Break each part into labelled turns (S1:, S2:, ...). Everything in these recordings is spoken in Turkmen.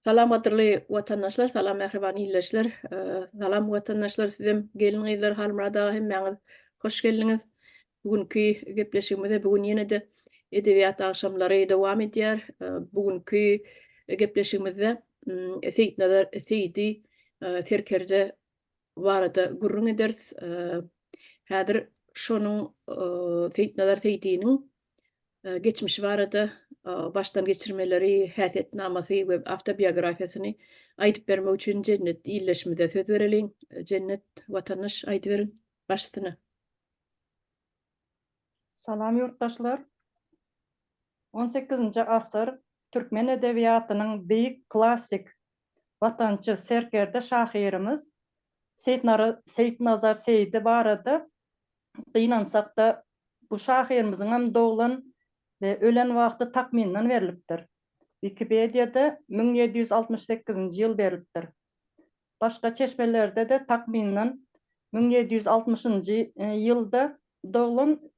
S1: Salam hatırly vatandaşlar, salam mehriban illeşler. Salam vatandaşlar, sizem geliniňizler halmada hemmeňiz hoş geldiňiz. Bugünkü gepleşigimizde bugün ýene de edebiýat akşamlary dowam edýär. Bugünkü gepleşigimizde Seýidnazar Seýidi Serkerde barada gurrun ederiz. Häzir şonuň Seýidnazar Seýdiňiň geçmişi barada baştan geçirmeleri, häsiýetnamasy we autobiografiýasyny aýdyp bermek üçin Cennet illeşmede söz bereliň. Cennet watandaş aýdyp berin başysyna.
S2: Salam yurttaşlar. 18-nji asyr Türkmen edebiýatynyň beýik klassik watançy serkerde şahyrymyz Seýidnazar Seýidi barada gynansak da bu şahyrymyzyň hem doglan we ölen wagty takminden berilipdir. Wikipediýada 1768-nji ýyl berilipdir. Başga çeşmelerde de takminden 1760-njy ýylda doglan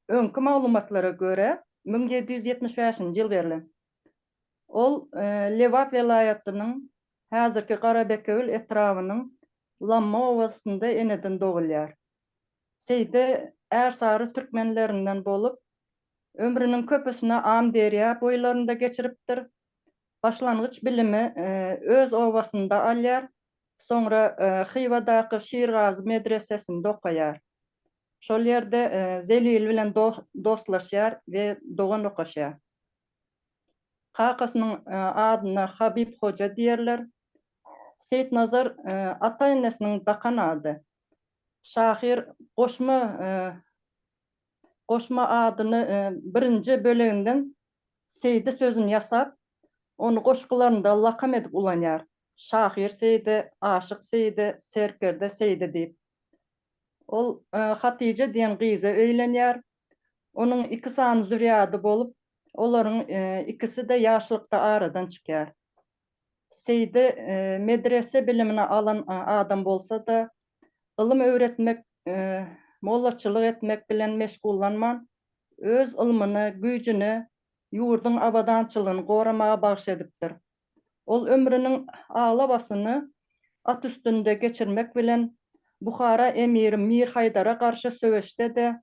S2: öňkü maglumatlara göre 1775-nji ýyl berilen. Ol Lewap welaýatynyň häzirki Garabeköl etrawynyň Lamma owasynda eneden dogulýar. Seýdi ärsary türkmenlerinden bolup, ömrüniň köpüsini Amderiýa boýlarynda geçiripdir. Başlangyç bilimi öz owasynda alýar, soňra Hywadaky Şirgazy medresesinde okaýar. Şol ýerde Zelil bilen dostlaşýar we dogan okaşýar. Kakasynyň adyna Habib Hoja diýerler. Seýidnazar ata-enesiniň dakan ady. Şahyr goşma adyny birinji böleginden Seýidi sözüni ýasap, onu goşgularynda lakam edip ulanýar. Şahyr Seýidi, aşyk Seýidi, serkerde Seýidi diýip. Ol Hatice diýen gyza öýlenýär. Onuň 2 sany zürýady bolup, olaryň ikisi de ýaşlykda aradan çykýar. Seýidi medrese bilimini alan adam bolsa da, ılym öwretmek, mollaçylyk etmek bilen meşgullanman, öz ılmyny, güýjüni, ýurduň abadançylygyny goramaga bagş edipdir. Ol ömrüniň aglabasyny at üstünde geçirmek bilen Buhara emiri Mir Haydara garşy söweşde de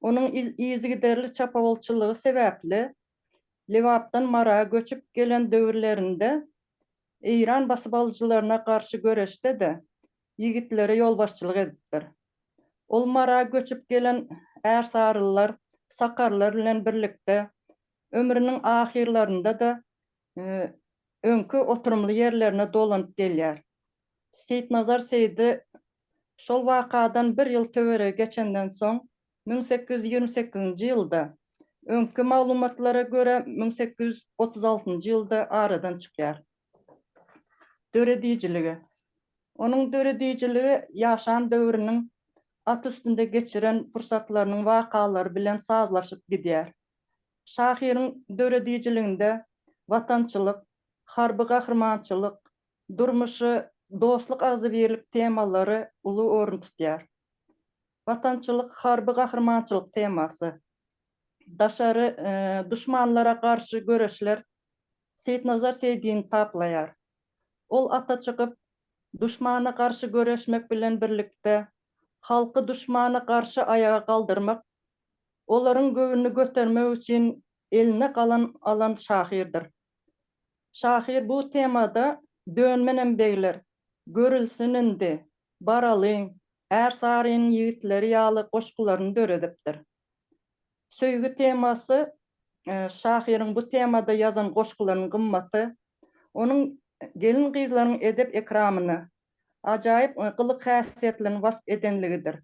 S2: onuň izigiderli çapawolçylygy sebäpli Lewapdan Mara göçüp gelen döwürlerinde İran basyp alyjylaryna garşy göreşde de yigitlere ýolbaşçylyk edipdir. Ol Mara göçüp gelen ärsarlylar, sakarlar bilen birlikde ömrüniň ahirlarynda da öňkü oturumly ýerlerine dolanyp gelýär. Seýidnazar Seýidi şol wakadan 1 ýyl töwere geçenden soň 1828-nji ýylda öňkü maglumatlara göre 1836-njy ýylda aradan çykýar. Dörediýjiligi. Onuň dörediýjiligi ýaşan döwrüniň at üstünde geçiren pursatlarynyň wakalary bilen sazlaşyp gidýär. Şahyryň dörediýjiliginde watançylyk, harby gahrmançylyk, durmuşy, dostluk agzybirlik temalary uly orun tutýar. Watançylyk, harby gahrmançylyk temasy, daşary duşmanlara garşy göreşler Seýidnazar Seýdiňi taplaýar. Ol ata çykyp, duşmana garşy göreşmek bilen birlikde halky duşmana garşy ayaga kaldyrmak, olaryň göwünü götermek üçin eline kalan alan şahyrdyr. Şahyr bu temada dönmen embegler, görülsün indi, baralyň, ärsaryn ýigitleri ýaly goşgularyny döredipdir. Söýgü temasy şahyryň bu temada ýazan goşgularynyň gymmaty, onuň gelin gyzlaryň edep ekramyny, ajaýyp gylyk häsiýetlerini wasp edenligidir.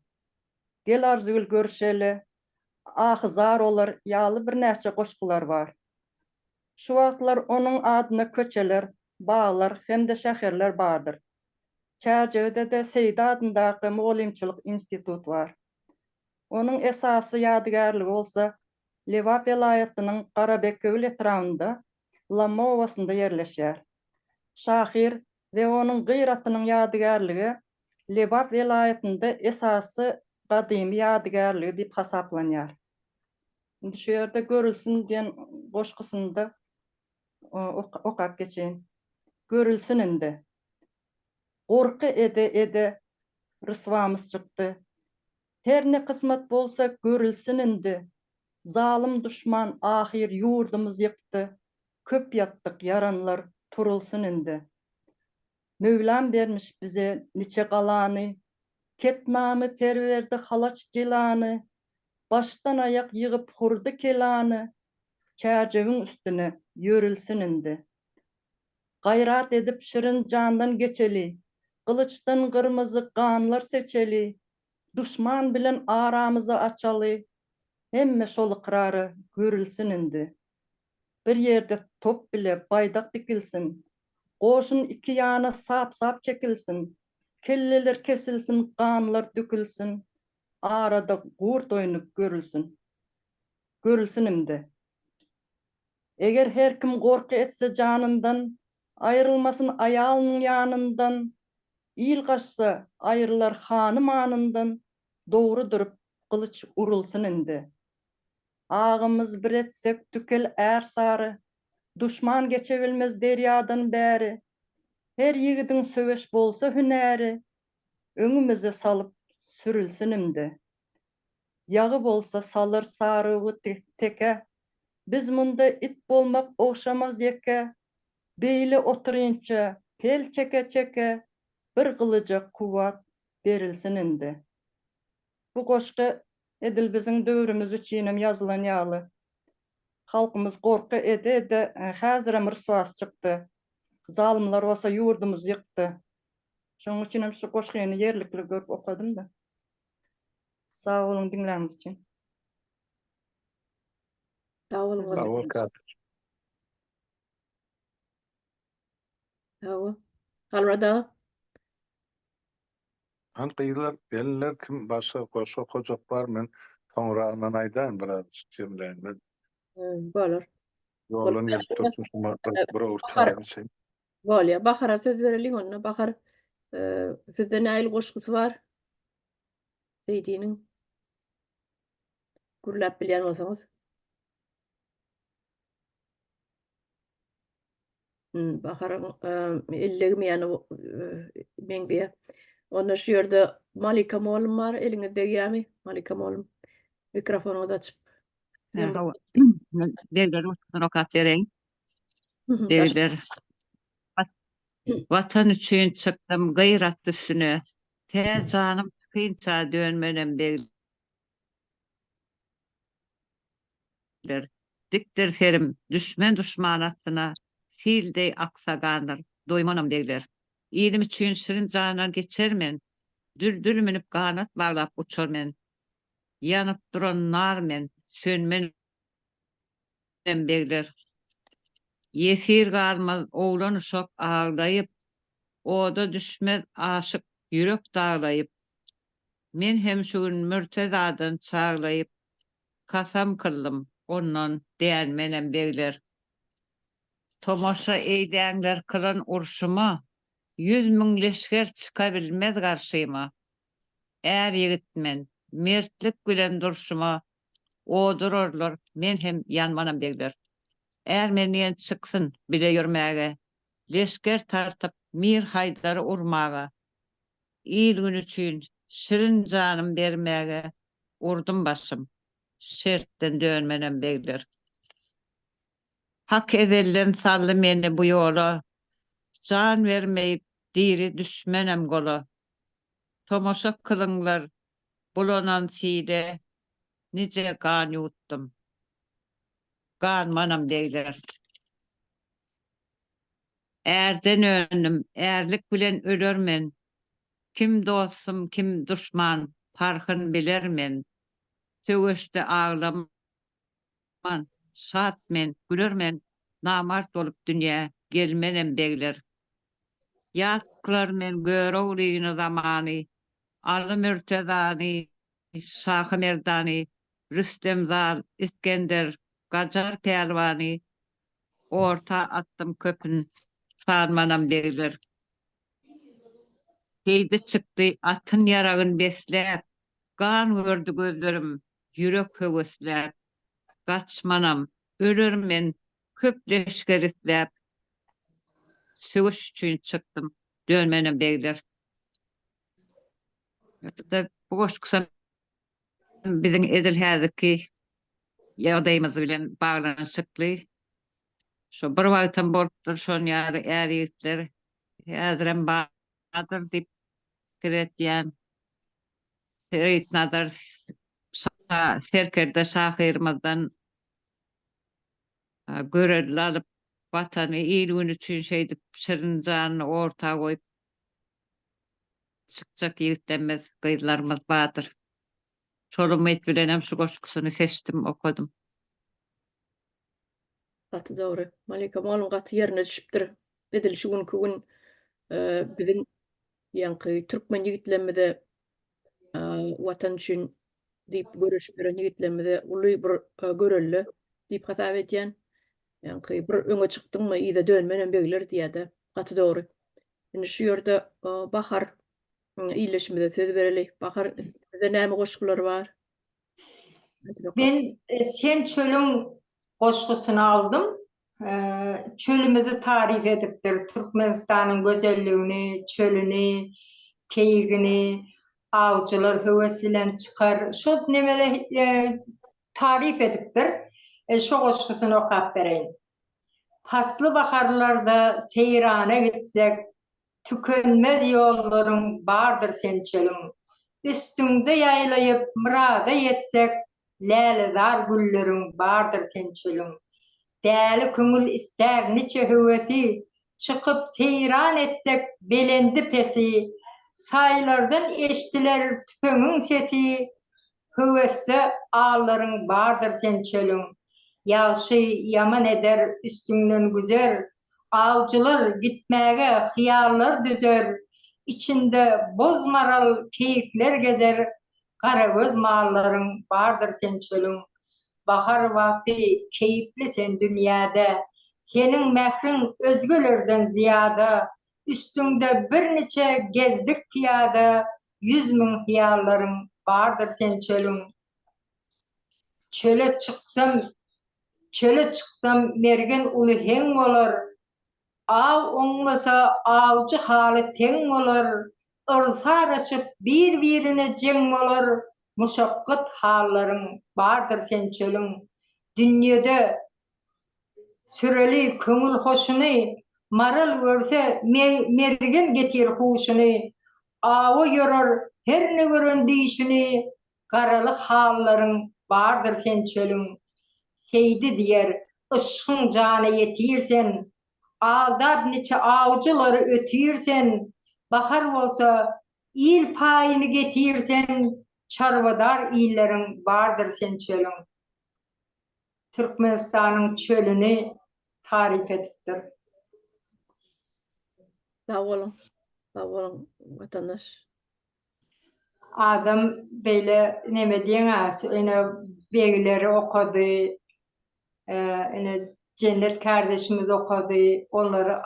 S2: Gel arzugul görüşeli, ahzar olar ýaly birnäçe goşgular bar. Şu wagtlar onuň adyna köçeler, baglar hem de şäherler bardyr. Çäjede de Seýidi adyndaky Mugallimçilik institut bar. Onuň esasy ýadygarlygy bolsa, Lewap welaýatynyň Garabekköl etrawynda Lamma owasynda ýerleşýär. Şahyr we onuň gyratynyň ýadygarlygy Lewap welaýatynda esasy gadymy ýadygarlygy diýip hasaplanýar. Şu ýerde görülsün diýen goşgusynda okap geçeýin. görülsün indi. Gorky ede rısvamız çıktı. Her ne kısmet bolsa görülsün indi. Zalim düşman ahir yurdumuz yıktı. Köp yattık yaranlar turulsun indi. Mevlam vermiş bize niçe galanı. Ketnamı perverdi halaç cilanı. Baştan ayak yığıp hurdu kelanı. Çäjegin üstüne yörülsün indi. Gayrat edip şirin candan geçeli. Kılıçtan kırmızı kanlar seçeli. Düşman bilen aramızı açalı. Hemme şol ıkrarı görülsün indi. Bir yerde top bile baydak dikilsin. Koşun iki yana sap çekilsin. Kelleler kesilsin, kanlar dökülsün. Arada gurt oyunu görülsün. Görülsün indi. Eger her kim korku etse canından, ayrılmasın ayalının yanından, il kaçsa ayrılar hanım anından, doğru durup kılıç urulsun indi. Ağımız bir etsek tükel er sarı, düşman geçebilmez deryadan beri, her yigidin söveş bolsa hüneri, öňümüze salıp sürülsün indi. Yağı bolsa salır sarığı teke, biz munda it bolmak oşamaz yeke, beýle oturynça pel çeke bir kılıca kuwat berilsin indi. Bu goşgy edil biziň döwrümüz üçinem ýazylan ýaly. Halkymyz gorky ede häziram ryswas çykdy. Zalımlar olsa yurdumuz yıktı. Şoň üçinem şu goşgyny ýerlikli görüp okadym da. Sağ olun dinläňiz üçin.
S1: Sağ olun.
S3: Sağ ol Kadir.
S1: Sağ ol. Halmrada.
S3: Han kıyılar, gelirler kim başka koşu kocaklar men sonra anan aydan biraz cemleyin. Ben
S1: Bolar.
S3: yolun gelip tutmuşum bir
S1: Bahar,
S3: uçağım şey.
S1: bolya. Bahar'a söz verelim ona. Bahar, sizde näil goşgusy var? Seýdiniň. Gürläp bilýän bolsaňyz. Bahar'ın ellegim ýany meňze. Onda şu ýerde Malika molum var. Eliňizde ýa-mi? Malika molum. Mikrofonu da açyp.
S4: Merhaba. Derler rokat vereyim.
S1: Taş-
S4: Derler vatan üçün çıktım gayrat üstüne. Te canım kıyınça dönmenem derler. Diktir ferim düşman atına silde aksaganlar doymanam derler. İlim üçün şirin canan geçermen. Düldülmünüp kanat bağlap uçurmen. Yanıp duran nar men sönmenem derler. Yefir galmaz oğlan uşak ağlayıp, oda düşmez aşık yürek dağlayıp, men hem şuun mürtezadan çağlayıp, kasam kıldım ondan değermenem beyler. Tomoşa eýdäňler kılan urşuma, 100.000 leşker çıkabilmez karşıma. Er yigitmen, mertlik bilen durşuma, odururlar, men hem yanmanam beyler. Er meniýen çıksın bile yürmäge, leşker tartıp mir haydary urmaga, il gün üçün şirin canım bermäge, urdum başım, şertten dönmenem beyler. Hak edellen sallı meni bu yola, can vermeyip diri düşmenem gola. Tomoşa kılınglar, bulanan sile, nice gan yuttum. Gan manam beyler. Erden önüm, erlik bilen ölürmen. Kim dostum, kim düşman, farkın bilermen. Söwüşde ağlaman, şatmen, gülürmen. Namart olup dünya, gelmenem beyler. Yaklar men görowlygyny zamany, Ali Mürtezany, Şah Merdany, Rüstem Zal, İskender, Gacar Pelwany, orta attım köpün, sarmanam beyler. Heydi çıktı atın yaragın besläp, gan gördü gözlerim, yürek höwesläp. Gaçmanam, ölürmen, köp leşker isläp. Sögüş üçin çykdym. Dönmenem degler. Bu goşgusam biziň edil häzirki ýagdaýymyz bilen baglanşykly. Şo bir wagtdan bolupdyr, şoň ýaly ýigitler häzirem badyr diýip giretýän. Seyit Nazar Serkerde şahyrymyzdan görelli alyp watany ýyl üçin şeýdip şirinjanyny ortaga goýup çykjak ýigitlerimiz, gyzlarymyz badyr. Şolumyt bilenem şu goşgusyny seçdim, okudum.
S1: Gaty dogry. Malika malum gaty ýerine düşüpdir. Edil şu günkü gün biziň ýanky türkmen ýigitlerimize watan üçin diýip görüşip beren ýigitlerimize uly bir görelli diýip hasap etýän. Ýanky bir öňe çykdyňmy ýa-da dönmenen begler diýýärdi. Gaty dogry. Indi şu ýerde Bahar iýleşmede söz bereli. Bahar, sizde näme goşgulary bar?
S5: Ben sen çölün goşgusunu aldım. Çölümüzü tarif edipdir. Türkmenistan'ın gözelliğini, çölünü, keyigini, avcılar höwes bilen çıkar. Şu nemele tarif edipdir. Şu goşgusunu okap bereyin. Paslı baharlarda seyrane gitsek, tükenmez yolların bardır sen çölün. Üstünde yaylayıp mırada yetsek, lälezar güllerin bardır sen çölün. Däli köngül ister niçe höwesi, çıkıp seyran etsek belendi pesi. Saylardan eşdiler tüpeňiň sesi, höweste ağlarың bardır sen çölün. Ýagşy yaman eder üstünden güzer, avcılar gitmäge hyýallar düzer. İçinde bozmaral keyikler gezer, garagöz mallaryň bardır sen çölün. Bahar vakti keyipli sen dünyada, senin mehrin özgölerden ziyada, üstünde bir neçe gezdik piyada, 100 min hiyalların bardır sen çölün. Çöle çıksam mergen ulu hen olar, av oňmasa avcı haly teň olar, ırsar açıp bir-birine jeň olar, muşakkat hallaryň bardır sen çölün. Dünýede süreli köngül hoşuny, maral görse mergen getir huşuny, awy ýörer her ne gören diýişini, garalyk hallaryň bardır sen çölün. Seydi diýer, ışkyň jana yetirsen, aldap niçe avcıları ötürsen, bahar bolsa il paýyny getirsen, çarvadar illerin bardır sen çölün. Türkmenistan'ın çölünü tarif edipdir.
S1: Sağ olun vatandaş.
S5: Adam böyle neme diýen öne begileri okudy, öne Cennet kardeşimiz okudy, onları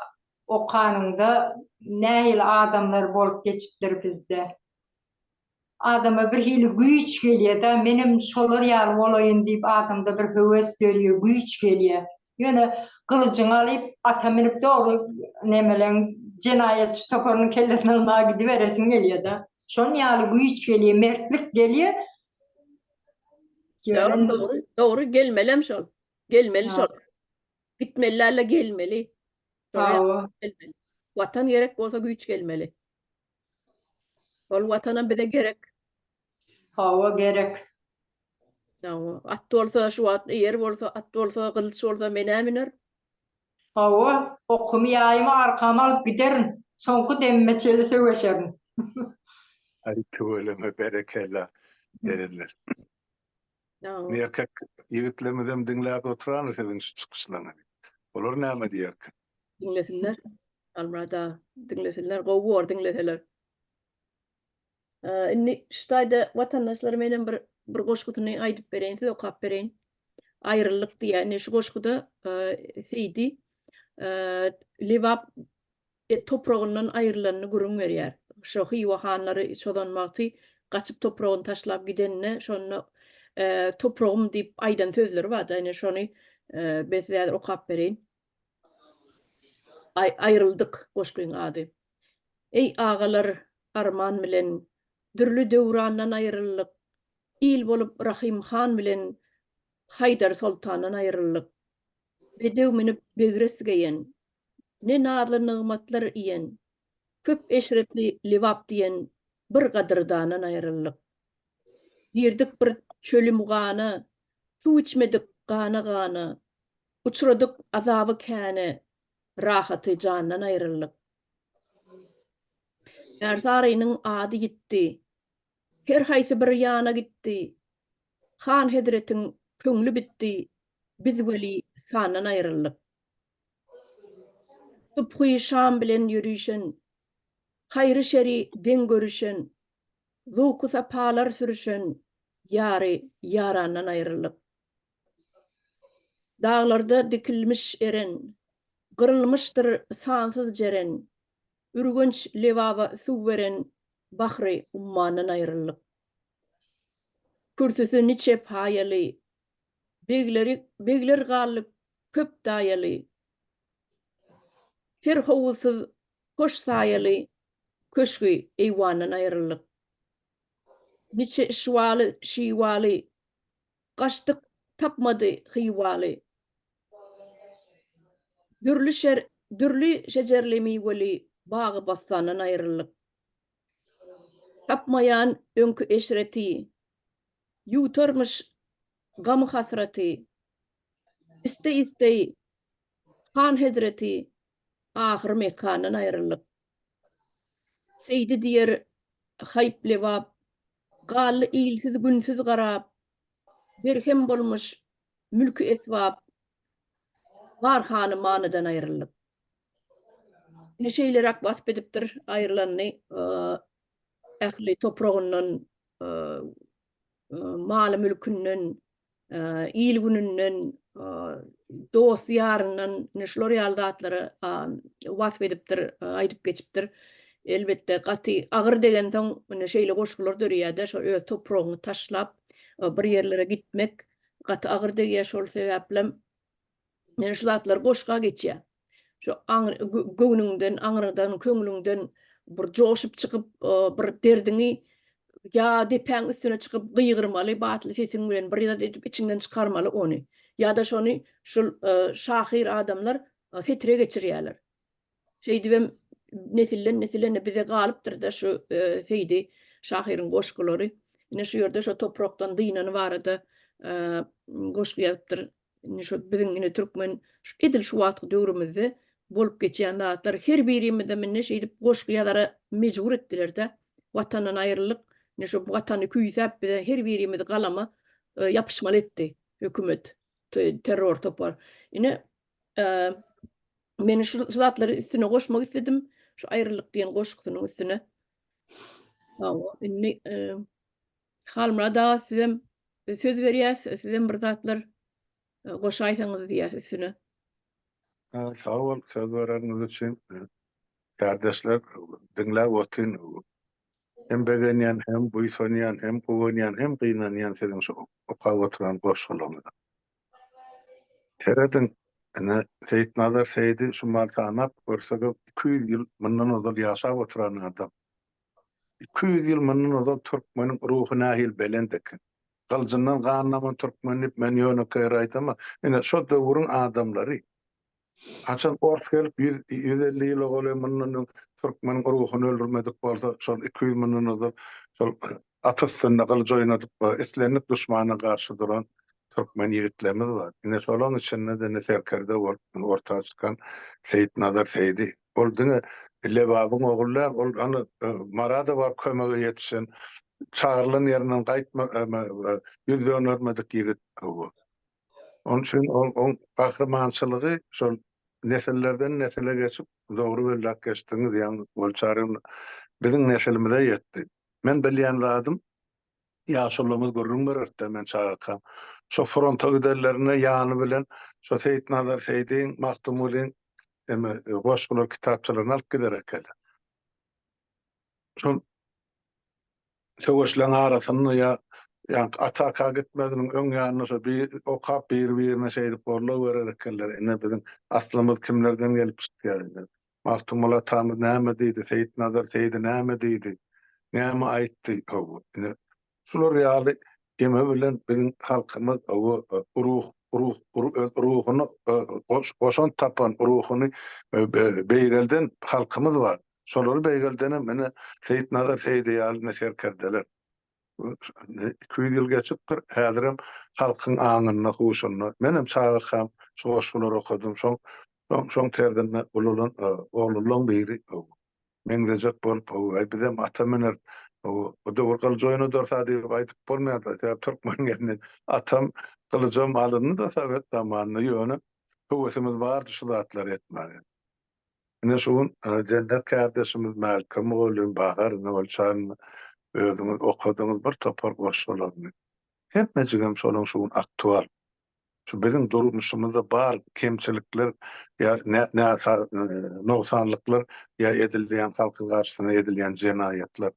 S5: okanında nähil adamlar bolup geçipdir bizde. Adama bir hili güýç gelýär da, menim şolar ýaly bolaýyn diýip adamda bir höwes görýär, güýç gelýär. Ýöne kılıcını alyp ata minip dogry nemelen jenaýatçy toparynyň kellesini almaga gidiberesiň gelýär da. Şoň ýaly güýç gelýär, mertlik gelýär.
S1: Doğru gelmelem şol. Gelmeli şol. Gitmelilerle gelmeli. Gelmeli. Vatan gerek olsa güç gelmeli. Ol vatana bize gerek.
S5: Hawa gerek.
S1: At olsa şu at, yer olsa, at olsa, kılıç olsa mene miner.
S5: Hawa okumy ýaýymy arkama alyp giderin. Soňky demmeçeli söwüşerin.
S3: Ay tüveleme berekella derler. Niyakak ýigitlerimizem dinläp oturan senin şu çykyşlaryny. Olar näme diýerkä?
S1: Dinlesinler. Almada dinlesinler. Gowur dinleseler. Inni ştaýda vatandaşlar menen bir goşgutyny aýdyp bereň, size okap bereň. Aýrylyk diýeni şu goşguda seydi Lewap toprağından aýrylanyny görüň berýär. Şo hyýwahanlary şodanmakty gaçyp topragyny taşlap gidenine şonu toprağım diýip aýdan sözleri bar da, ýani şonu ben size okap bereň. ayrıldık goşgyň ady. Ey ağalar, arman bilen dürlü döwrandan ayrıldık. İl bolup Rahim Han bilen Haydar Sultandan ayrıldık. Bedew minip begres geyen, ne nadly nygmatlar iyen, köp eşretli liwap diyen bir gadyrdanan ayrıldık. Girdik bir çölüm gana, su içmedik gana, uçradık azabı kâne, rahatı candan ayrıldık. Erzaraynyň ady gitti, her haýsy bir ýana gitti. Han Hedretiň köňlü bitdi, biz weli sandan ayrıldyk. Subhy şam bilen ýürüşen, haýry şeri den görüşen, zuku sapalar sürüşen, ýary ýarandan ayrıldyk. Dağlarda dikilmiş eren, gırılmıştır sansız jeren, ürgünç lewaba suw beren bahry ummandan ayrıldyk. Kürsüsü niçe paýaly, begler gallyk köp daýaly. Terhowsuz hoş saýaly, köşkü eýwandan ayrıldyk. Niçe işwaly, şiwaly, gaçdyk tapmady hywaly. Dürli şejerli miweli bagy bassandan ayrıldyk. Tapmayan öňkü eşreti, ýutarmyş gam hasraty, iste Han Hedreti ahir mekandan ayrıldyk. Seydi diýer haýp lewap, gally ilsiz günsiz garap, berhem bolmuş mülkü esbab, barhany manydan ayrıldyk. Ne şeýler ak basp edipdir ayrylany, ähli topragyndan, maly mülkünden, il gününden, dost ýaryndan neşler ýaldatlary wasp edipdir, aýdyp geçipdir. Elbetde gaty agyr degendeň ne şeýle goşgular dörýärde şol öz topragyny taşlap bir ýerlere gitmek gaty agyr degýär, şol sebeplem men şu zatlar goşga geçýär. Şu göwnüňden, aňyrdan, köňlüňden bir joşup çykyp bir derdiňi ya depäň üstüne çykyp gıýgyrmaly, batly sesiň bilen bir ýa-da edip içinden çykarmaly ony. Ýa-da şonu şol şahyr adamlar setre geçirýärler. Şeýdi hem nesillen bize galypdyr da şu seýdi şahyryň goşgulary. Ine şu ýerde şu toprakdan dynany barada goşgu ýazypdyr. Ine şu biziň ine türkmen şu edil şu wagtky döwrümizde bolup geçýän zatlar her birimize menne şeýdip goşgu ýazara mejbur etdiler-de. Watandan ayrılık, ne şu watanı küýsäp bize her birimiz galama yapışmaly etdi hökümet, terror topar. Ine men şu zatlary üstüne goşmak istedim. Şu ayrılık diýen goşgusynyň üstüne. Inni halmra da sizem söz berýäs, sizem bir zatlar goşaýsaňyz diýäs üstüne.
S3: Sağ ol, söz vereniz için. Kardeşler, dinläp otyn. Hem begenýän, hem buýsanýan, hem gowanýan, hem gynanýan senin şu okap oturan goşgularyň. Teredin, Seyit Nazar Seydi şu martanat görsegip 200 ýyl mundan ozal ýaşap oturan adam. 200 ýyl mundan ozal türkmeniň ruhyna hil belendek. Galjyndan ganynaman türkmenip men ýöneker aýtama, ene şu döwrüň adamlary. Haçan ors gelip 150 ýyl goly mundan türkmeniň ruhyny öldürmedik bolsa, şol 200 mundan ozal şol atasyna galjoýnadyp eslenip duşmana garşy duran türkmen ýigitlerimiz bar. Ine şolaryň içinde de ne serkerde ortaga çykan Seyit Nazar Seydi. Ol diňe lewabyň ogullar, ol any marada bar kömege ýetişen, çağırılan ýerinden gaýtma, ýüz dönermedik ýigit bu. Onun üçin ol gahrmançylygy şol nesillerden nesile geçip dogry bellak geçdiňiz ýa-ni bolçaryn biziň nesilimize ýetdi. Men bilýän zadym ýaşulymyz gurrun bererdi men çağakam. Şu fronta giderlerine ýany bilen şu Seyit Nazar Seydiň Mahdumulyň goşgular kitapçylaryny alyp giderek ele. Şol söwüşleň arasyny ýa Yani ataka gitmezinin ön yanına bir o kap birine şeydi porla vererekler. Ne bizim aslımız kimlerden gelip çıkıyor. Mahtumula tamı näme diýdi, Seyit Nazar Seydi näme diýdi, näme aýtdy o. Ne şular ýaly eme bilen bizim halkymız o ruhuny oşan tapan ruhuny beýgelden halkymız var. Şolary beýgelden mene Seyit Nazar Seydi ýaly neşer kerdeler. 200 ýyl geçipdir. Häzirem halkyň aňyna, huşuny. Menem çağırsam, şoşulary okudum. Şoň terden ululan oğlulan biri. Meňdejek bolup, bizem ata mener. O da wurgal joýuny dorsady aýtyp bolmaýar. Türkmen gelinen atam kılıcam alyny da Sowet zamanyny ýöne. Howesimiz bar şu zatlar etmäge. Ine şuň cennet kardeşimiz Malcolm oğlum Bahar Nolçan özüňiz okudyňyz bir topar goşularyny. Hep mejigem şonuň şuň aktual. Şu bizim durmuşymyzda bar kemçilikler ya noksanlyklar ya edilýän halkyň garşysyna edilýän jenaýatlar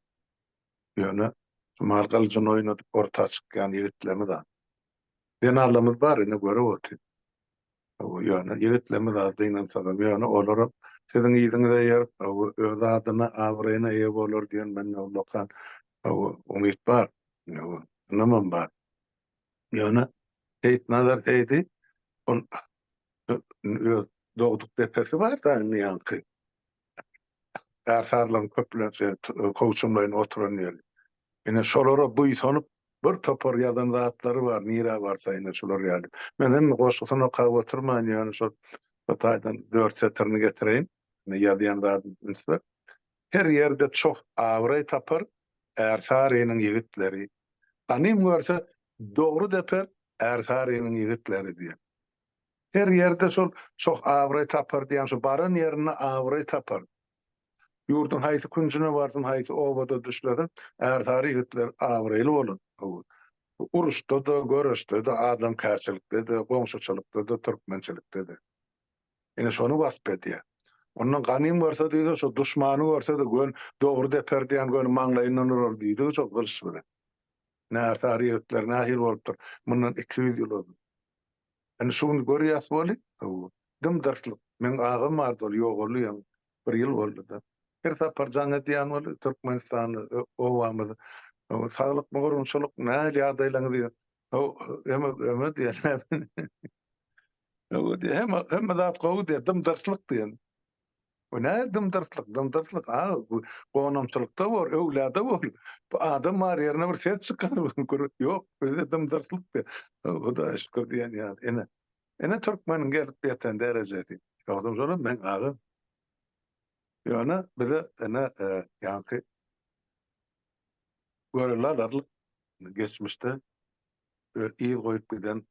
S3: ýöne margaljyn oýnadyp orta çykýan ýigitlerimiz da. Benarlarymyz bar ine göre oty. O ýöne ýigitlerimiz adynyň sabab ýöne olarak siziň ýygyňyza ýer öz adyna awraýyna eýe bolar diýen men ýolukdan umyt bar. Namam bar. Ýöne Seyit Nazar Seydi on doğduk tepesi var da ýanky. Ärsarlaryň köplençe kowçumlaryň oturan ýeri. Ine şolara buýsanyp bir topar ýazan zatlary var, nira barsa ine şolar ýaly. Men hem goşgusyna kawa oturman ýöne şol Bataydan 4 setirni getireýin. Ne ýazýan zat her ýerde çok awray tapar Ersarynyň ýigitleri. Anym görse dogry deper Ersarynyň ýigitleri diýen. Her ýerde şol çok awray tapar diýen şu baran ýerine awray tapar. Ýurdun haýsy künjüne barsyn, haýsy obada düşlerden Ersary ýigitler awraýly bolan. Uruşda da, görüşde de, adam kärçilikde de, goňşuçylykda da, türkmençilikde de. Ine şonu wasp edýär. Ondan ganym görse diýdi, şu duşmany görse de gön dogry deper diýen gön maňlaýyndan urar diýdi, çok gyrş bilen. Näçe arýatlar nähil bolupdyr. Mundan 200 ýyl boldy. Ene şunu görýäs boli, dym darslyk. Men agam bardy, ýogalyýam. 1 ýyl boldy da. Her sapar jaňa diýen boli Türkmenistany owamyzy. Saglyk magorunçylyk nähil ýagdaýlaryny diýen. Eme diýen. Hem zat gowy diýen, dym darslyk diýen. O nädem darslyk, gonamçylykda bor, öwlada bor. Bu adam var ýerine bir ses çykar, ýok, bizim darslyk diýen. O da şükür diýen ýa. Ene türkmeniň gelip ýeten derejesi. Ýogdum şonu men agam. Ýöne bize ene ýanky görülerlik geçmişde ýyl goýup giden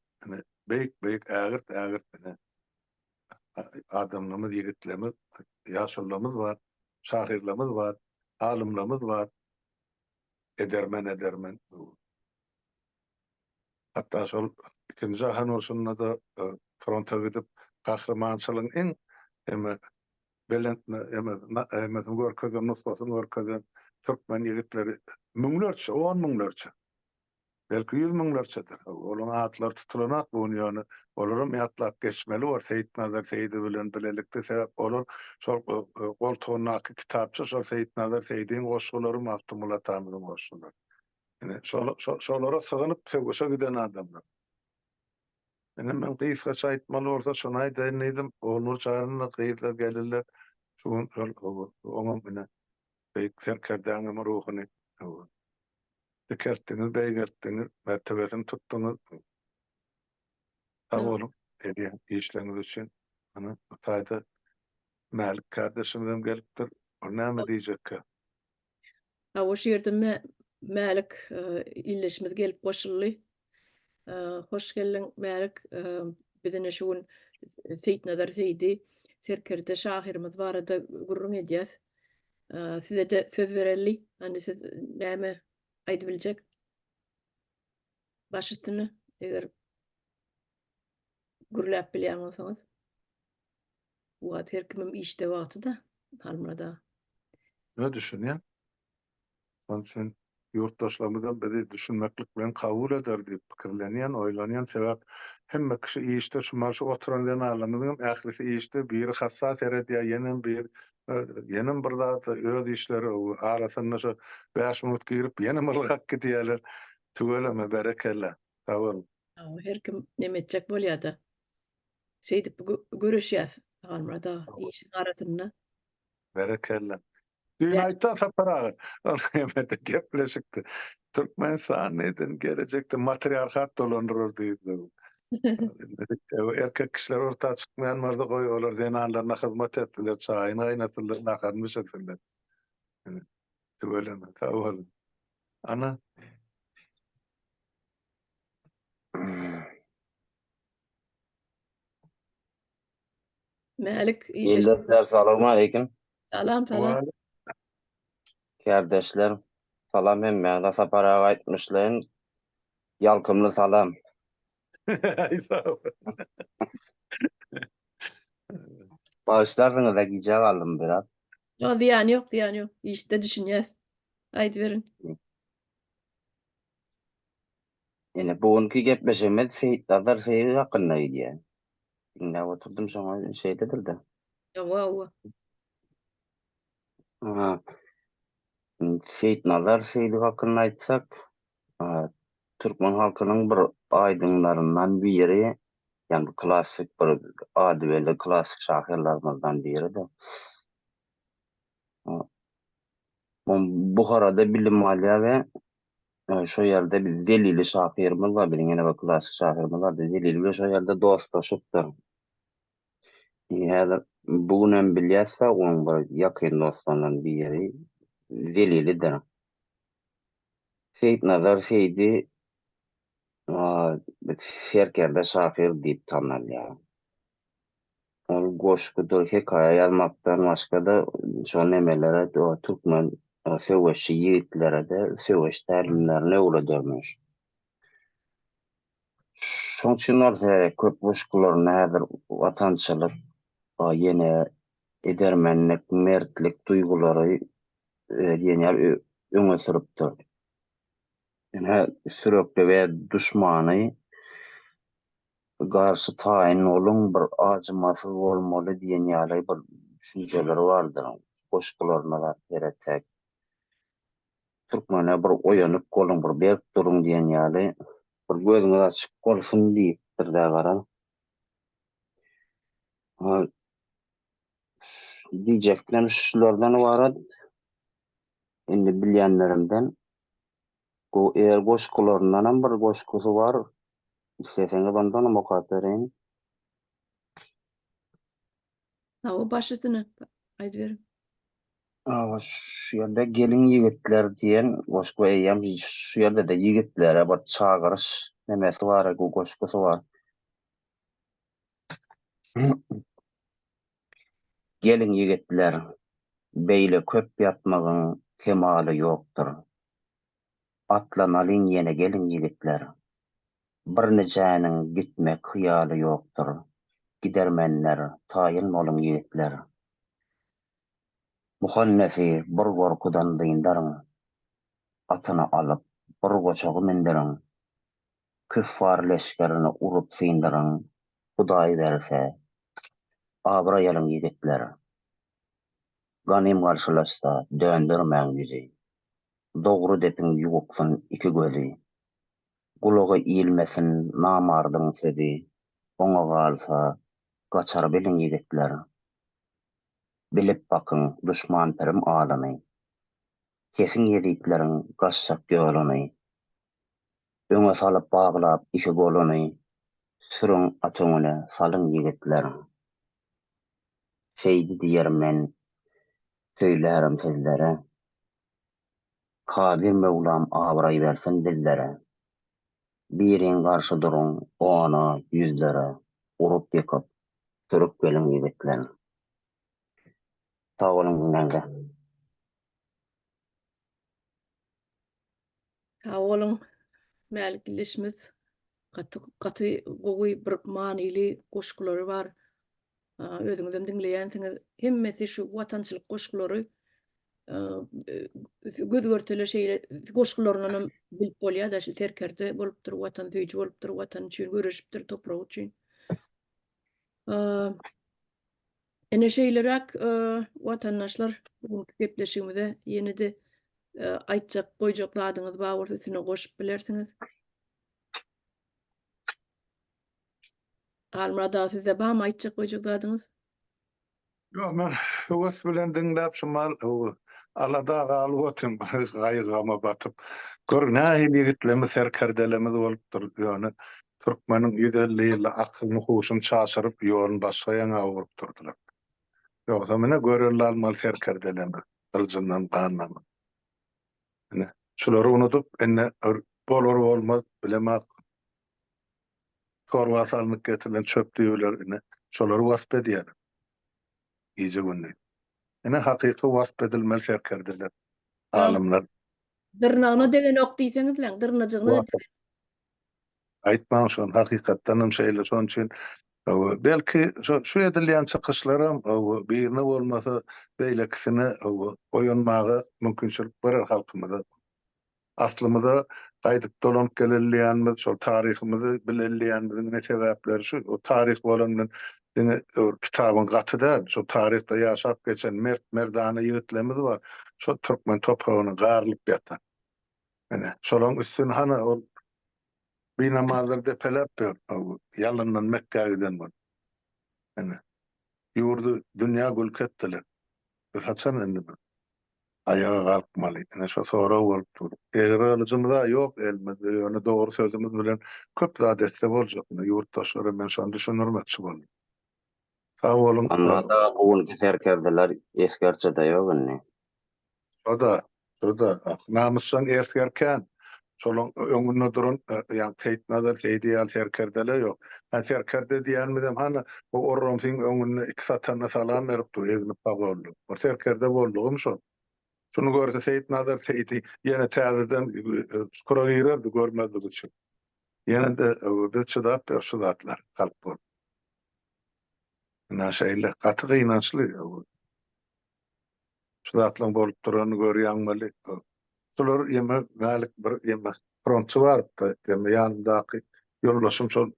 S3: beýik ägirt adamlarymız, ýigitlerimiz, ýaşullarymız var, şahirlerimiz var, alımlarımız var. Edermen. Hatta şol ikinji jahan urşunyna da fronta gidip kahramançylygyň en emezim görkezden nusbasyny görkezden türkmen ýigitleri müňlerçe, 10 müňlerçe. Belki 100 müňlerçedir. Olaryň atlary tutulanat bu ýöne. Olaryň ýatlap geçmeli var. Seyit Nazar Seydi bilen bilelikde sebäp olar şol goltugynaky kitapça şol Seyit Nazar Seydiň goşgulary Mahtumula Tamyryň goşgulary. Ine şolara sığınıp sevgişe giden adamlar. Men gysga şaýtmaly bolsa şonu aýdaýyn edim. Onur çağırynda gysga gelirler. Şuň oňam mene beýik serkerdeňim ruhuny. Kertiniz, beýgertiniz, mertebesini tuttuňuz. Sag bolun, edýän işleriniz üçin. Ana Batayda Malik kardeşimizem gelipdir. O näme diýjek?
S1: O şeýerde Malik illeşimiz gelip goşuldy. Hoş geldin Malik. Bizine şuň Seyit Nazar Seydi serkerde şahirimiz barada gurrun edýäs. Size de söz bereli. Hani siz näme aýdyp biljek? Başytyny eger gurläp bilýän bolsaňyz. Wagt her kimim işde wagty da, halmada.
S3: Ne düşünýän? Sen yurtdaşlarymyzdan bizi düşünmeklik bilen kabul eder diýip pikirlenýän, oýlanýan sebäp hemme kişi işde şu marşy oturandan alamyň ählisi işde bir hassas eredýär, ýenem bir zat öz işleri arasyna şu 5 minut girip ýene mylgak gidýärler. Tügeleme berekella. Sağ ol.
S1: Her kim näme etjek bolýar-da. Şeýdip görüşýäs. Galmada işin arasynda.
S3: Berekella. Dün ayta saparağı. Hemede gepleşikdi. Türkmenistan neden gelecekte matriarhat dolandırır diýdi. Erkek kişiler ortağa çıkmayan marda koyuyorlar. Zenanlarına hizmet ettiler. Çayını kaynatırlar. Nakarmış ettiler. Böyle mi? Sağ olun. Ana.
S1: Mälik
S6: Ýeldesler, salamu aleykum.
S1: Salam.
S6: Kardeşler, salam hemme. Da saparağa aýtmyşlaryň ýalkymly salam.
S3: Sağ ol.
S6: Bağışlarsyňyz da giýje galdym biraz.
S1: Yo, diýan ýok. İşde düşünýäs. Aýdyp berin.
S6: Ene bugünkü gepleşimiz Seyitler Seyit hakynda ýa. Dinläp oturdum şoňa şeýdedir-de.
S1: Wa.
S6: Seyit Nazar Seyit hakynda aýtsak, Türkmen halkynyň bir aýdynlaryndan biri, ýani klassik bir adibeli klassik şahyrlarymyzdan biri-de. Buharada bilim alýar we şo ýerde biz Zelili şahyrymyz bar, bilingene we klassik şahyrymyz bar. Zelili we şo ýerde dostlaşypdyr. Häzir bugün hem bilýärse, onuň bir ýakyn dostlaryndan biri Zelilidir. Seyit Nazar Seydi serkerde şahyr diýip tanalýar. Ol goşgudur, hekaýa ýazmakdan başga da şo nemelere, Türkmen söwüşçi ýigitlere-de söwüş tälimlerini öwredýärmiş. Şoň üçin köp goşgularyny häzir watançylyk, ýene edermenlik, mertlik duýgulary ýene öňe sürüpdir. Ene sürekli we düşmany garşy taýinoluň bir acımasız bolmaly diýen ýaly bir düşünjeler bardyr. Goşgularyna da geretek. Türkmene bir oýanyp goluň bir berip duruň diýen ýaly bir gözüňiz açyk bolsun diýipdir da gara. Diýjeklerim şulardan ibaret. Indi bilýänlerimden eger goşgularyndan bir goşgusy bar, isleseňiz ondan mokat bereň.
S1: O başysyny aýdyp berin.
S6: Şu ýerde gelin ýigitler diýen goşgu eýýär. Şu ýerde de ýigitlere bir çagyryş nemesi bar, goşgusy bar. Gelin ýigitler, beýle köp ýatmagyň kemaly ýokdur. Atlanalyn ýene gelin ýigitler. Bir nejäniň gitmek hyýaly ýokdur. Gidermenler, taýyn bolun ýigitler. Muhannefi bir gorkudan dyndaryň. Atyny alyp bir goçagy mindiriň. Küffar leşkerini urup syndyryň. Hudaý berse, abraýalyň ýigitler. Ganym garşylaşsa döndürmäň ýüzi. Dogry depiň ýuguksun iki gözi. Gulagy iýilmesin namardyň sezi. Oňa galsa gaçar bilin ýigitler. Bilip bakyň düşman pirim alamy. Kesin ýedikleriň gaçsak ýoluny. Öňe salyp baglap iki goluny. Sürüň atyňyna salyň ýigitler. Seydi diýermen, söýlärim sizlere. Kadir Mevlam abraý bersin dillere. Biriň garşy duruň, ona ýüzlere. Urup ýykyp, sürüp gelin ýigitler. Sağ olun dinleýänler.
S1: Sağ olun. Mälikleşimiz gaty gowy bir manyly goşgulary bar. Özüňizden dinleýänsiňiz hemmesi şu watançylyk goşgulary göz görtele şeýle goşgularynam bilip bolýar da şu terkerde bolupdyr, watan söýüji bolupdyr, watan üçin göreşipdir, toprak üçin. Ene şeýlerak watandaşlar bugünkü gepleşigimizde ýene-de aýtjak, goýjak zadyňyz bar bolsa sine goşup bilersiňiz. Almada size barmy aýtjak, goýjak zadyňyz?
S3: Yo, men höwes bilen diňläp şumal alada galyp otyrym, gaýygama batyp. Gör nähili ýigitlerimiz serkerdelemiz bolupdyr. Ýöne türkmeniň 150 ýyl akylyny huşyny çaşyryp ýolun başga ýaňa urup durdylar. Ýogsa mene görürler almaly serkerdelemi, ıljyndan ganlamy. Ene şolary unutup enne bolar bolmaz bilemek. Torba salmak getirilen çöpdüýler ene şolary wasp edýär. İyice günni. Ene hakyky wasp edilmeli serkerdeler. Alymlar
S1: Dyrnagyna degen ok diýseňiz lan, dyrnagyna
S3: aýtmaň şol hakykatdanam şeýle şon üçin belki şu edilýän çykyşlarym birine bolmasa beýlekisine oýanmagy mümkinçilik berer halkymyza. Aslymyza gaýdyp dolanyp gelelýänmiz, şol taryhymyzy bilelýänmiziň ne sebäpleri şu, o taryh bolanyň diňe kitabyň gatyda, şu taryhda ýaşap geçen merdana ýigitlerimiz bar. Şo türkmen topragyny garlyp ýatan. Ene şolaň üstüne hana ol binamazlar depelep ýalyndan Mekke'ye giden bol. Ene ýurdu dünýä gülk etdiler. Haçan endi ayağa kalkmaly. Ene şo sonra bolup dur. Eger alyjymyza ýok elmezde ýöne dogry sözümüz bilen köp zat etse boljak. Ýurtdaşlara men şonu düşünürmekçi boldum. Sağ olun.
S6: Anlada bugünkü serkerdeler eskerçe de ýok inni.
S3: O da namussan eskerken şolun öňünde duran ýa teýtnalar teýdiýär serkerdeler ýok. Serkerde diýänmidem hana o orromsyň öňüne iki satana salam berip dur, egni pagoldy. O serkerde boldugym şo. Şunu görse teýtnalar teýdi, ýene täzeden skura girerdi, görmezdi üçin. Ýene de öwrde çydap şudatlar kalp bol. Näşeýle gaty gynançly şudatlaň bolup durany görýänmeli. Şolar ýeme galik bir ýeme frontçy bar, ýeme ýanyndaky ýoldaşym şol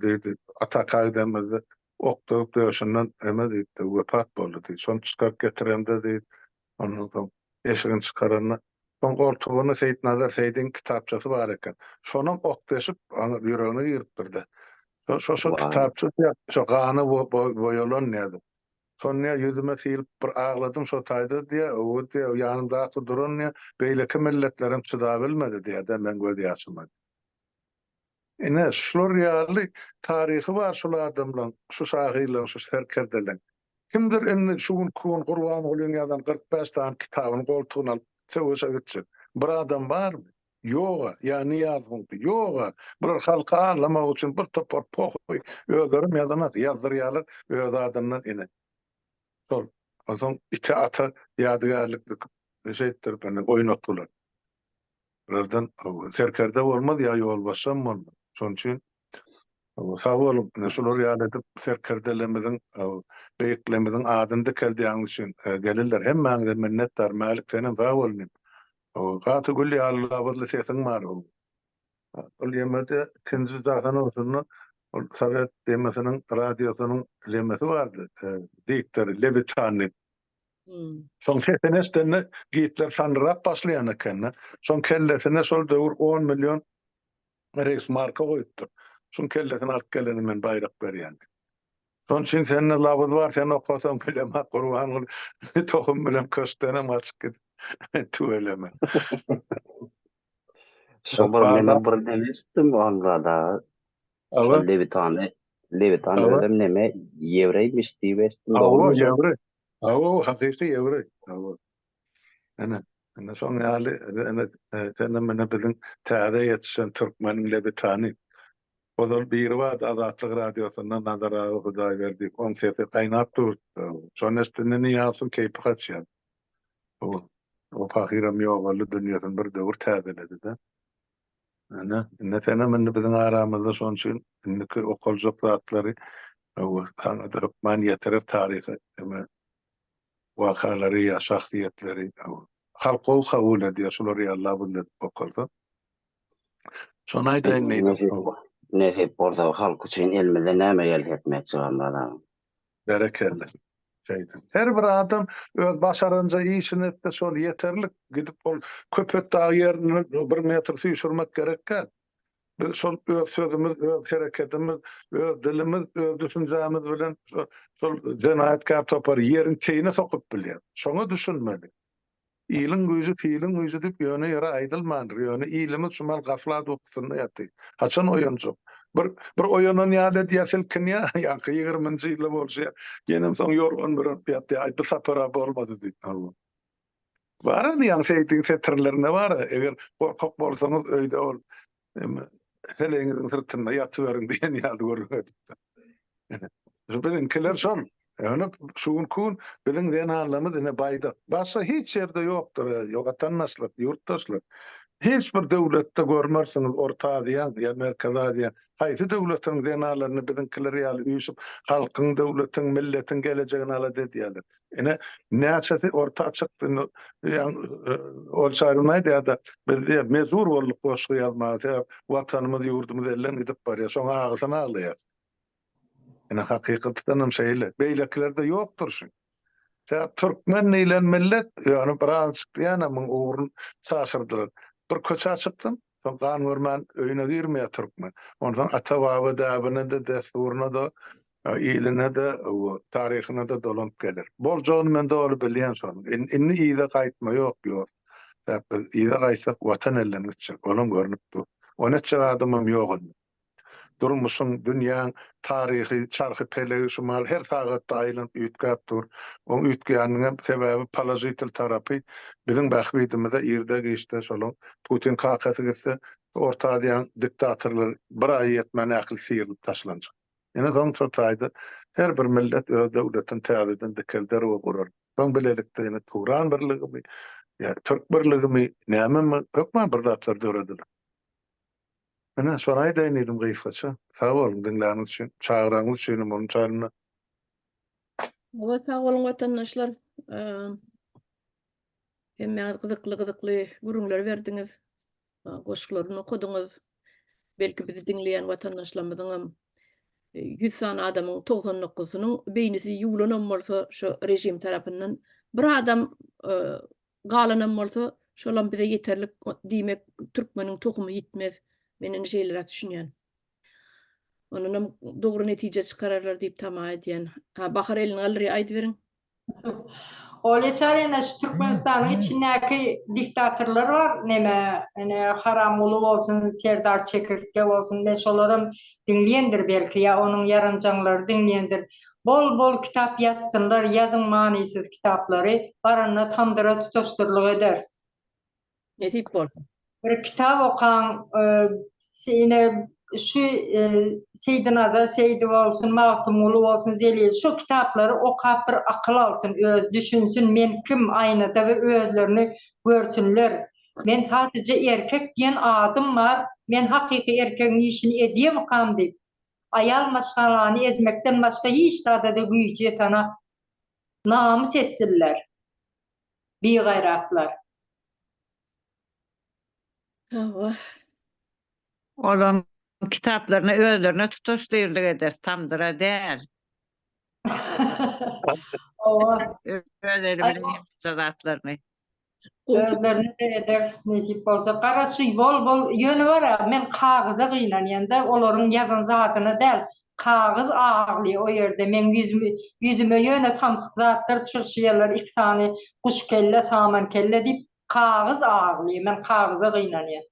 S3: diýdi, Atakagdamyzda oktup döşünden diýdi, wepat boldy. Şonu çykaryp getirende diýdi, onuň soň eşigini çykaranda soň goltugyny Seýitnazar Seýdiň kitapçasy bar eken. Şonuň oktaşyp ana ýüregine ýyrpdyrdy. Şo kitapçy şo gany boýalan näde? Sonra yüzüme silip bir ağladım şo taýda diye, o diye ýanymdaky duran ne beýleki milletlerim çyda bilmedi diye de men göz ýaşymady. Ene şolor ýaly taryhy bar şol adamlaryň, şu şahylaryň, şu serkerdeleň. Kimdir enne şu kun Gurban bolan ýazan 45 tane kitabyny goltugyna alyp söwüşe gitjek. Bir adam barmy? Ýoga, ýani ýazgyňdy. Ýoga. Bular halka anlamak üçin bir topar pohy öýlerim ýazanat, ýazdyrýarlar öz adamdan ene. Sol. Azam ite ata ýadygarlykdy şeýtdir beni oýnatdylar. Buradan serkerde bolmaz ýa ýol başam bolmaz. Şoň üçin sag bolup şolar ýaly serkerdelerimiziň beýiklerimiziň adyny keldiýän üçin gelirler. Hemmäňize minnetdar, Malik senem sag bolun. Gaty gülli Allah'a sesin bar. Ol ýemede ikinji zahana olsun. Sovet demesinin radyosunun lemesi vardı. Diktör Levitani. Son senesinde gitler sanrap başlayan eken. Son kellesine sol döwür 10 milyon Reichsmarka koyupdur. Son kellesine alıp geleni men bayrak berýän. Son için seninle labız var, sen okasam bileme, Kurban tohum bilem köstenem açık git. Tuveleme.
S6: Şobar neme bir demişdim Anglada. Levitan dedim neme Yevreymiş diýibesdim.
S3: Awo Yevre. Awo hakiki Yevre. Awo. Ana son ýaly senden mene bilin täze ýetişen türkmeniň Levitani. Odol bir wagt Azatlyk radiosundan nazara hudaý berdi. On sesi gaýnap durdy. Şoň üstüne ýasyn keýpi gaçýar. O fahiram ýogaly dünýäden bir döwür täzeledi de. Ana sene men biziň aramyzda şoň üçin indiki okaljak zatlary sanada hukman ýetirir taryhy. wakaları ya şahsiyetleri halkı kabul ediyor. Şuları Allah billet okurdu. Şonu aytayın neydi?
S6: Nesip orada halk için elmede näme ýel etmek çyganlar.
S3: Berekelli. Her bir adam öz başarınca işini etdi, şol yeterlik gidip ol köpet dağ yerini 1 metr süýşürmek gerekkä. Biz şol öz sözümüz, öz hereketimiz, öz dilimiz, öz düşünjämiz bilen şol jenayetkär topar yerin çeýine sokup bilýär. Şoňa düşünmeli. Ýylyň güýji, fiýliň güýji diýip ýöne ýere aýdylmandyr. Ýöne ýylymyz şumal gaflat okusyny ýaty. Haçan oýunjak. Bir oýunan ýaly diýäsil kinýa, ýa-ni 20-nji ýyly bolsa, ýenem soň ýorgun bir ýatdy, aýdy sapara bolmady diýip. Bara ýa-ni şeýtiň setirlerine bara, eger korkak bolsaňyz öýde ol. Heleňiziň sırtynda ýatyberin diýen ýaly görýär. Bizimkiler şol. Yani şuun kun bizim zenallamız ine bayda. Başka hiç yerde yoktur. Yogatannaşlar, yurttaşlar. Hiç bir devlette görmersiniz orta diyen ya merkeza diyen. Haysi devletin zenallarını bizimkiler ýaly üýüşüp halkyň, devletin, milletin geleceğini ala dediýärler. Ine näçesi orta çykdy. Yani ol şaýrynaydy ýa-da bizde mezur bolduk goşgy ýazmagy. Watanymyz, ýurdumyz elden gidip barýar. Şoňa agysyna alýar. Ene hakykatdan şeýle. Beýlekilerde ýokdur şu. Türkmen ile millet ýani biraz ýana myň ugrun çaşyrdylar. Bir köçe çykdym. Soňra görmän öýüne girmeýär türkmen. Ondan ata baba dabyna da desturuna da iline de taryhyna da dolanyp gelir. Boljon men de ol bilýän şol. Inni ýyda gaýtma ýok. Ýyda gaýsak watan elden geçer. Onuň görnüpdi. Ona çygadymam ýok. Durmuşun dünýäň taryhy, çarhy pelegi şumal her sagatda aýlanyp üýtgäpdir. O üýtgäniň sebebi palajitil tarapy biziň bahwydymyza ýerde geçdi şolaň Putin kakasy gitse orta diýen diktatorlar bir aý ýetmän akıl siýilip taşlanjak. Ene soň çortaýdy her bir millet öz döwletini täzeden dikelder we gurar. Soň bilelikde ene Turan birligimi, ýa Türk birligimi näme hökmän bir zatlar döredler. Ana şoray daýnydım gyýsaça. Sag bolun dinläniň üçin, çagraňyz üçin muny çaýlyna.
S1: Hawa sag bolun watandaşlar. Hemme gyzykly gurullar berdiňiz. Goşklaryny okudyňyz. Belki bizi dinleýän watandaşlarymyzyň 100 sany adamyň 99-synyň beýnisi ýuglanan bolsa şu rejim tarapyndan bir adam galanan bolsa şolam bize ýeterlik diýmek türkmeniň tokumy ýitmez. Menen şeýler düşünýän. Onunam dogry netije çykararlar diýip tama edýän. Bahar elini alry aýdy beriň.
S5: Oleçarena şu Türkmenistanyň içindäki diktatorlar var. Neme, Haramoğlu bolsun, Serdar Çekirge bolsun, men şolarym dinleýändir belki ya onuň ýaranjaňlary dinleýändir. Bol kitap ýazsynlar, ýazyň manysyz kitaplary baranyna tamdyra tutaşdyrlyk edersin.
S1: Netip boldy.
S5: Bir kitap okan seni şu Seýdin Aza, Seydi bolsun, Mawtymulu bolsun, Zeliýe şu kitapları okap bir akyl alsın, öz düşünsün, men kim aýnada we özlerini görsünler. Men sadece erkek diýen adam var, men hakyky erkegiň işini edýem kam diýip. Ayal maşgalany ezmekden başga hiç sada da güýji ýetana namys etsinler. Bigaýratlar.
S1: Hawa.
S4: Olan kitaplarını özlerine tutaşdyrlyk eder, tamdyra däl. Özleri bilen zatlaryny.
S5: Özlerini de edersin nesip bolsa. Garaşy bol ýöne bar, men kagyza gynanýanda olaryň ýazan zatyny däl, kagyz agly o ýerde men yüzüme ýöne samsyk zatlar çyrşýarlar, iksany kuş kelle, saman kelle diýip kagyz agly, men kagyza gynanýan.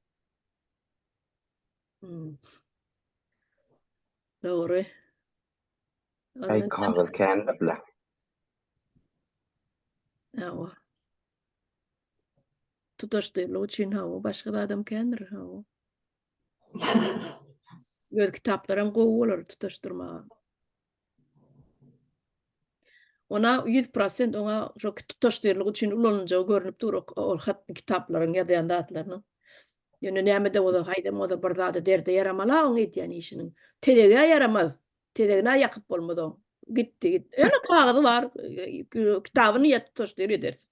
S1: Dogry.
S6: Ay kagyz kendirler.
S1: Hawa. Tutaşdyrlyk üçin hawa başga da adam kendir hawa. Öz kitaplarym gowy bolar tutaşdyrmaga. Ona 100% ona şo tutaşdyrlyk üçin ulanjagy görünüp dur ol hatmy kitaplaryň ýazýan zatlaryny. Ýöne näme de oda haýdam oda bir zady derde yaramala oň edýän işiniň. Tedege yaramaz. Tedegine ýakyp bolmady. gitti. Öyle kağıdı var. Kitabını yetiştir ederiz.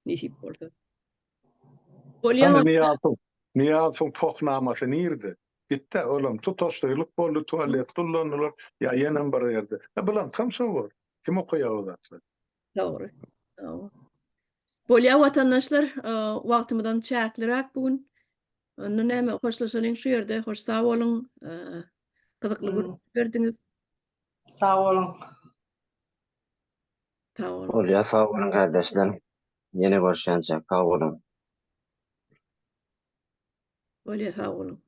S1: Nisip oldu. Bolýan
S3: Hani
S1: wagtda
S3: Niyazın pohnaması nirdi? Gitti oğlum tutaştırılıp boldu tuvalet kullanılır ya yenem bir yerde. Bulan kamsa var. Kim okuya odatlı?
S1: Doğru. Doğru. Bolýan watandaşlar, wagtymyzdan çäkliräk bugün. Onu näme hoşlaşanyň şu ýerde. Hoş sag bolun. Gyzykly görüş berdiňiz.
S5: Sağ olun.
S1: Sag bolun.
S6: Olya sağ olun kardeşler. Yine görüşençe sağ olun.
S1: Bolýa sag bolun.